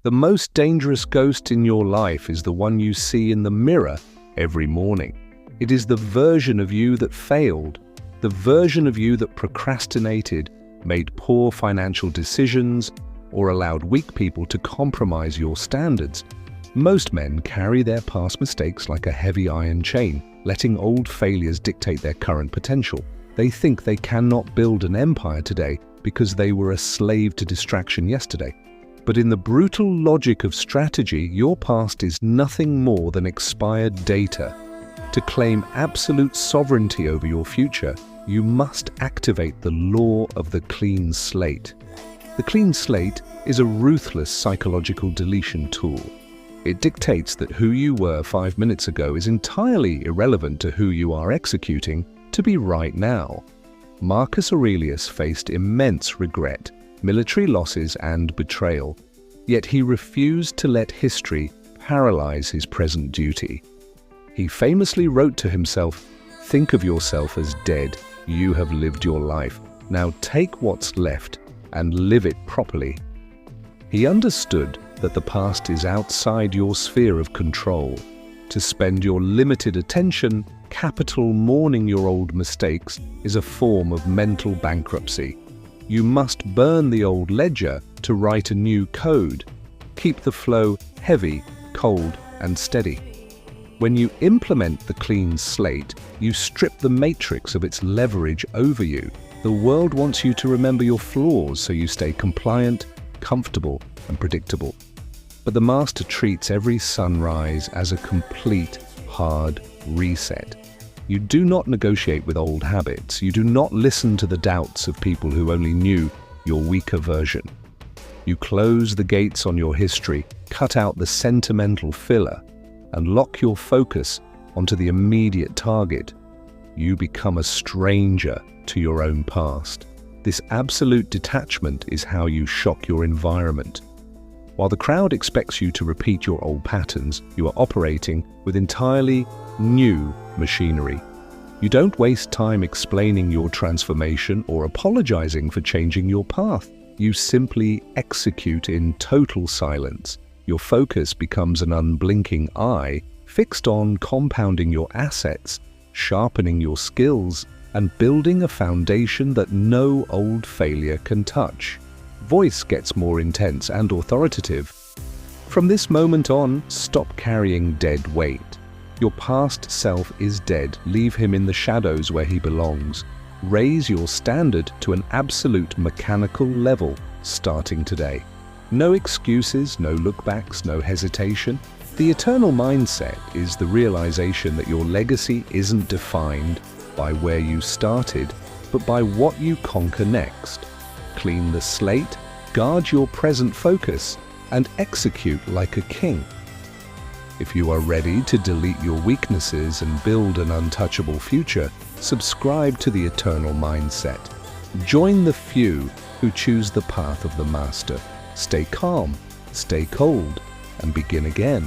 The most dangerous ghost in your life is the one you see in the mirror every morning. It is the version of you that failed, the version of you that procrastinated, made poor financial decisions, or allowed weak people to compromise your standards. Most men carry their past mistakes like a heavy iron chain, letting old failures dictate their current potential. They think they cannot build an empire today because they were a slave to distraction yesterday. But in the brutal logic of strategy, your past is nothing more than expired data. To claim absolute sovereignty over your future, you must activate the law of the clean slate. The clean slate is a ruthless psychological deletion tool. It dictates that who you were 5 minutes ago is entirely irrelevant to who you are executing to be right now. Marcus Aurelius faced immense regret, military losses, and betrayal, yet he refused to let history paralyze his present duty. He famously wrote to himself, "Think of yourself as dead. You have lived your life. Now take what's left and live it properly." He understood that the past is outside your sphere of control. To spend your limited attention, capital mourning your old mistakes is a form of mental bankruptcy. You must burn the old ledger to write a new code. Keep the flow heavy, cold, and steady. When you implement the clean slate, you strip the matrix of its leverage over you. The world wants you to remember your flaws so you stay compliant, comfortable, and predictable. But the master treats every sunrise as a complete, hard reset. You do not negotiate with old habits. You do not listen to the doubts of people who only knew your weaker version. You close the gates on your history, cut out the sentimental filler, and lock your focus onto the immediate target. You become a stranger to your own past. This absolute detachment is how you shock your environment. While the crowd expects you to repeat your old patterns, you are operating with entirely new machinery. You don't waste time explaining your transformation or apologizing for changing your path. You simply execute in total silence. Your focus becomes an unblinking eye, fixed on compounding your assets, sharpening your skills, and building a foundation that no old failure can touch. Voice gets more intense and authoritative. From this moment on, stop carrying dead weight. Your past self is dead. Leave him in the shadows where he belongs. Raise your standard to an absolute mechanical level starting today. No excuses, no lookbacks, no hesitation. The eternal mindset is the realization that your legacy isn't defined by where you started, but by what you conquer next. Clean the slate, guard your present focus, and execute like a king. If you are ready to delete your weaknesses and build an untouchable future, subscribe to the eternal mindset. Join the few who choose the path of the master. Stay calm, stay cold, and begin again.